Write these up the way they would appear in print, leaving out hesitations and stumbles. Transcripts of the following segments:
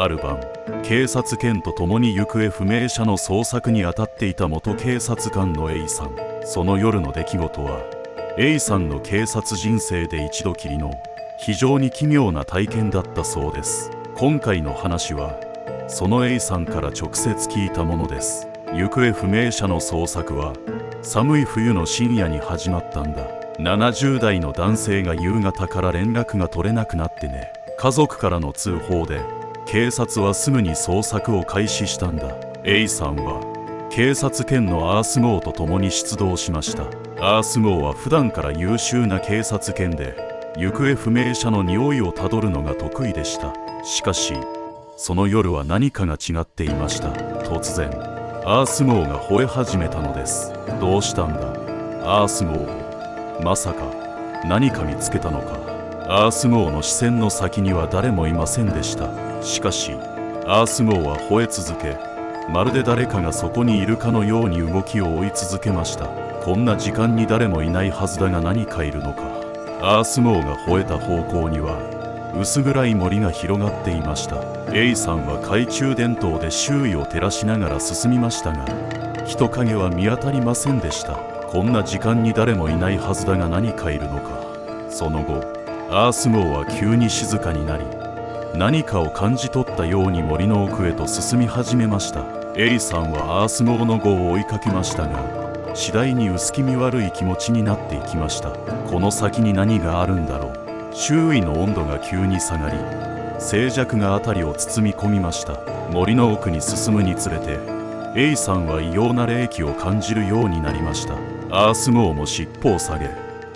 ある晩、警察犬と共に行方不明者の捜索に当たっていた元警察官の A さん。その夜の出来事は A さんの警察人生で一度きりの非常に奇妙な体験だったそうです。今回の話はその A さんから直接聞いたものです。行方不明者の捜索は寒い冬の深夜に始まったんだ。70代の男性が夕方から連絡が取れなくなってね。家族からの通報で警察はすぐに捜索を開始したんだ。 A さんは警察犬のアース号と共に出動しました。アース号は普段から優秀な警察犬で行方不明者の匂いをたどるのが得意でした。しかしその夜は何かが違っていました。突然アース号が吠え始めたのです。どうしたんだアース号。まさか何か見つけたのか。アース号の視線の先には誰もいませんでした。しかしアース号は吠え続け、まるで誰かがそこにいるかのように動きを追い続けました。こんな時間に誰もいないはずだが何かいるのか。アース号が吠えた方向には薄暗い森が広がっていました。 A さんは懐中電灯で周囲を照らしながら進みましたが人影は見当たりませんでした。こんな時間に誰もいないはずだが何かいるのか。その後アース号は急に静かになり何かを感じ取ったように森の奥へと進み始めました。エリさんはアース号の号を追いかけましたが次第に薄気味悪い気持ちになっていきました。この先に何があるんだろう。周囲の温度が急に下がり静寂が辺りを包み込みました。森の奥に進むにつれてエイさんは異様な冷気を感じるようになりました。アース号も尻尾を下げ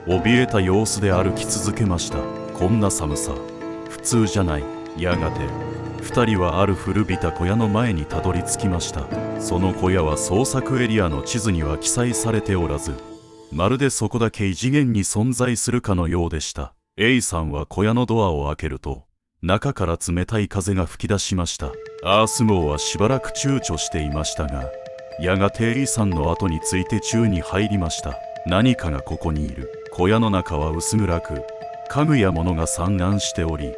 怯えた様子で歩き続けました。こんな寒さ普通じゃない。やがて2人はある古びた小屋の前にたどり着きました。その小屋は捜索エリアの地図には記載されておらずまるでそこだけ異次元に存在するかのようでした。 A さんは小屋のドアを開けると中から冷たい風が吹き出しました。アース号はしばらく躊躇していましたがやがて A さんの後について宙に入りました。何かがここにいる。小屋の中は薄暗く家具や物が散乱しており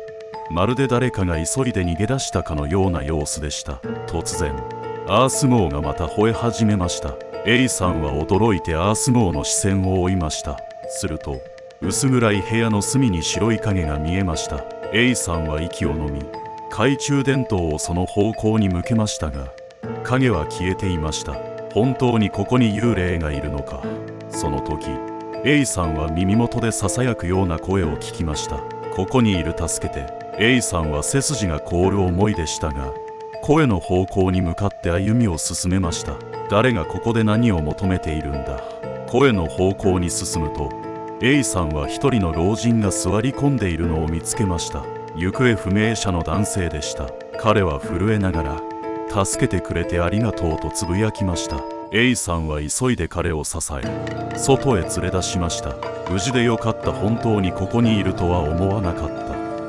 まるで誰かが急いで逃げ出したかのような様子でした。突然アース号がまた吠え始めました。 A さんは驚いてアース号の視線を追いました。すると薄暗い部屋の隅に白い影が見えました。 A さんは息を飲み懐中電灯をその方向に向けましたが影は消えていました。本当にここに幽霊がいるのか。その時 A さんは耳元でささやくような声を聞きました。ここにいる、助けて。 A さんは背筋が凍る思いでしたが声の方向に向かって歩みを進めました。誰がここで何を求めているんだ。声の方向に進むと A さんは一人の老人が座り込んでいるのを見つけました。行方不明者の男性でした。彼は震えながら助けてくれてありがとうとつぶやきました。 A さんは急いで彼を支え外へ連れ出しました。無事でよかった。本当にここにいるとは思わなかった。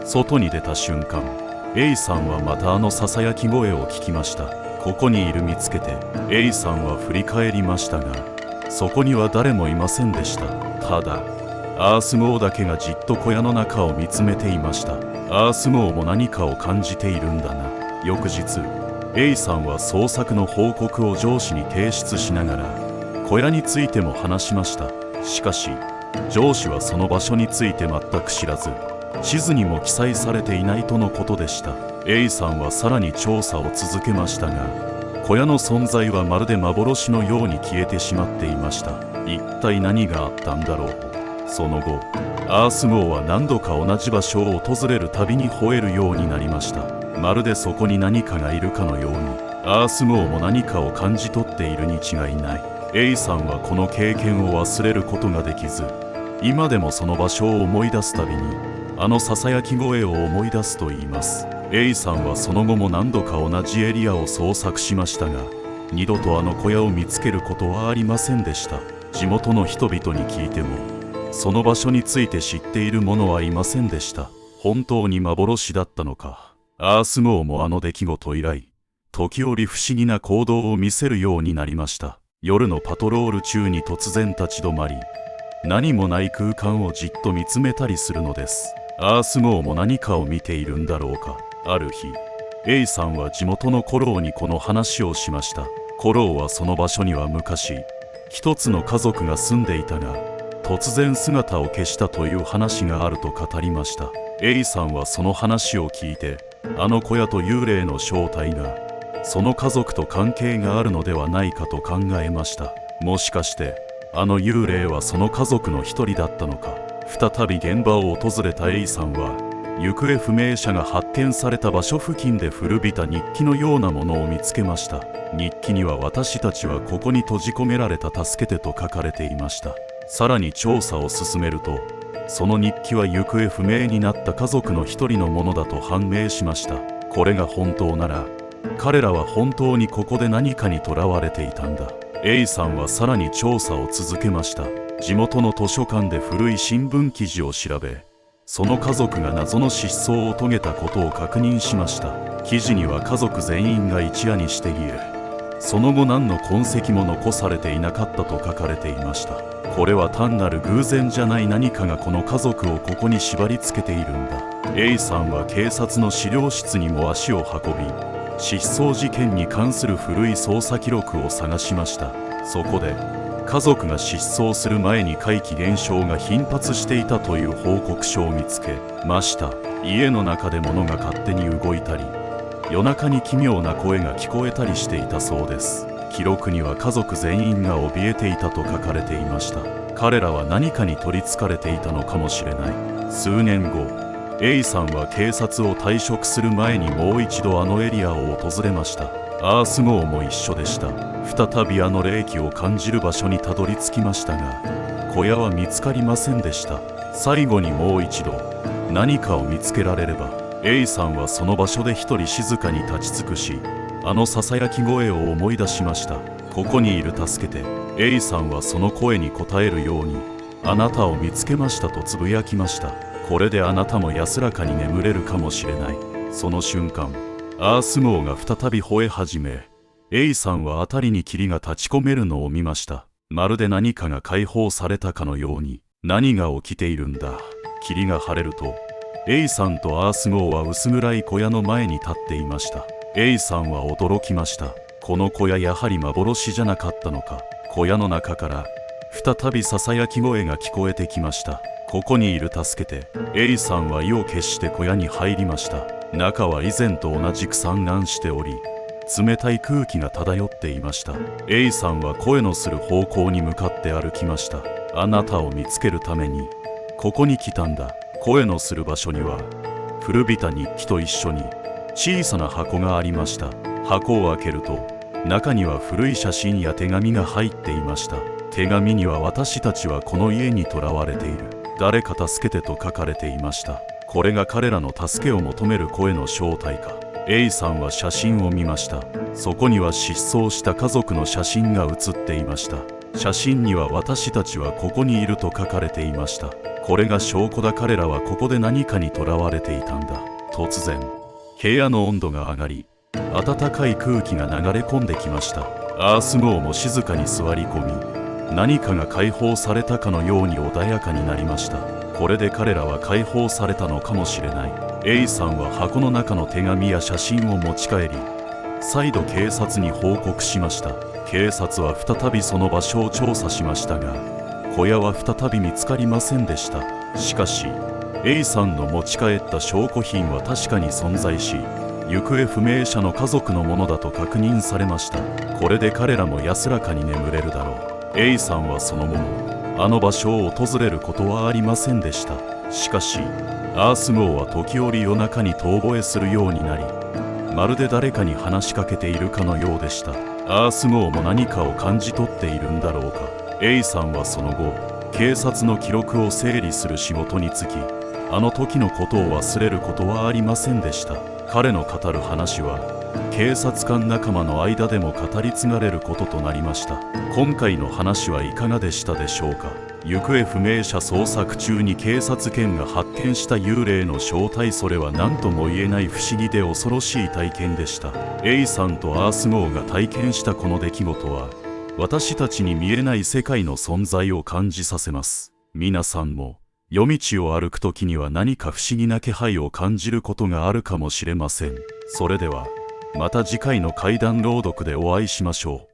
外に出た瞬間 A さんはまたあのささやき声を聞きました。ここにいる、見つけて。 A さんは振り返りましたがそこには誰もいませんでした。ただアース号だけがじっと小屋の中を見つめていました。アース号も何かを感じているんだな。翌日 A さんは捜索の報告を上司に提出しながら小屋についても話しました。しかし上司はその場所について全く知らず地図にも記載されていないとのことでした。 A さんはさらに調査を続けましたが小屋の存在はまるで幻のように消えてしまっていました。一体何があったんだろう。その後アース号は何度か同じ場所を訪れるたびに吠えるようになりました。まるでそこに何かがいるかのようにアース号も何かを感じ取っているに違いない。 A さんはこの経験を忘れることができず今でもその場所を思い出すたびにあのささやき声を思い出すと言います。 A さんはその後も何度か同じエリアを捜索しましたが二度とあの小屋を見つけることはありませんでした。地元の人々に聞いてもその場所について知っている者はいませんでした。本当に幻だったのか。アース号もあの出来事以来時折不思議な行動を見せるようになりました。夜のパトロール中に突然立ち止まり何もない空間をじっと見つめたりするのです。アース号も何かを見ているんだろうか。ある日 A さんは地元のコローにこの話をしました。コローはその場所には昔一つの家族が住んでいたが、突然姿を消したという話があると語りました。 A さんはその話を聞いて、あの小屋と幽霊の正体がその家族と関係があるのではないかと考えました。もしかしてあの幽霊はその家族の一人だったのか。再び現場を訪れた A さんは、行方不明者が発見された場所付近で古びた日記のようなものを見つけました。日記には、私たちはここに閉じ込められた、助けてと書かれていました。さらに調査を進めると、その日記は行方不明になった家族の一人のものだと判明しました。これが本当なら、彼らは本当にここで何かにとらわれていたんだ。 A さんはさらに調査を続けました。地元の図書館で古い新聞記事を調べ、その家族が謎の失踪を遂げたことを確認しました。記事には家族全員が一夜にして消え、その後何の痕跡も残されていなかったと書かれていました。これは単なる偶然じゃない、何かがこの家族をここに縛り付けているんだ。 A さんは警察の資料室にも足を運び、失踪事件に関する古い捜査記録を探しました。そこで家族が失踪する前に怪奇現象が頻発していたという報告書を見つけました。家の中で物が勝手に動いたり、夜中に奇妙な声が聞こえたりしていたそうです。記録には家族全員が怯えていたと書かれていました。彼らは何かに取りつかれていたのかもしれない。数年後、A さんは警察を退職する前にもう一度あのエリアを訪れました。アース号も一緒でした。再びあの霊気を感じる場所にたどり着きましたが、小屋は見つかりませんでした。最後にもう一度何かを見つけられれば。 A さんはその場所で一人静かに立ち尽くし、あのささやき声を思い出しました。ここにいる、助けて。 A さんはその声に応えるように、あなたを見つけましたとつぶやきました。これであなたも安らかに眠れるかもしれない。その瞬間、アース号が再び吠え始め、A さんは辺りに霧が立ち込めるのを見ました。まるで何かが解放されたかのように。何が起きているんだ。霧が晴れると、A さんとアース号は薄暗い小屋の前に立っていました。A さんは驚きました。この小屋、やはり幻じゃなかったのか。小屋の中から再びささやき声が聞こえてきました。ここにいる、助けて。 A さんは意を決して小屋に入りました。中は以前と同じく散乱しており、冷たい空気が漂っていました。 A さんは声のする方向に向かって歩きました。あなたを見つけるためにここに来たんだ。声のする場所には古びた日記と一緒に小さな箱がありました。箱を開けると、中には古い写真や手紙が入っていました。手紙には、私たちはこの家に囚われている、誰か助けてと書かれていました。これが彼らの助けを求める声の正体か。 A さんは写真を見ました。そこには失踪した家族の写真が写っていました。写真には、私たちはここにいると書かれていました。これが証拠だ。彼らはここで何かに囚われていたんだ。突然、部屋の温度が上がり、暖かい空気が流れ込んできました。アース号も静かに座り込み、何かが解放されたかのように穏やかになりました。これで彼らは解放されたのかもしれない。 A さんは箱の中の手紙や写真を持ち帰り、再度警察に報告しました。警察は再びその場所を調査しましたが、小屋は再び見つかりませんでした。しかし A さんの持ち帰った証拠品は確かに存在し、行方不明者の家族のものだと確認されました。これで彼らも安らかに眠れるだろう。 A さんはその後もあの場所を訪れることはありませんでした。しかしアース号は時折夜中に遠吠えするようになり、まるで誰かに話しかけているかのようでした。アース号も何かを感じ取っているんだろうか。 A さんはその後、警察の記録を整理する仕事に就き、あの時のことを忘れることはありませんでした。彼の語る話は警察官仲間の間でも語り継がれることとなりました。今回の話はいかがでしたでしょうか。行方不明者捜索中に警察犬が発見した幽霊の正体、それは何とも言えない不思議で恐ろしい体験でした。 A さんとアース号が体験したこの出来事は、私たちに見えない世界の存在を感じさせます。皆さんも夜道を歩くときには何か不思議な気配を感じることがあるかもしれません。それではまた次回の怪談朗読でお会いしましょう。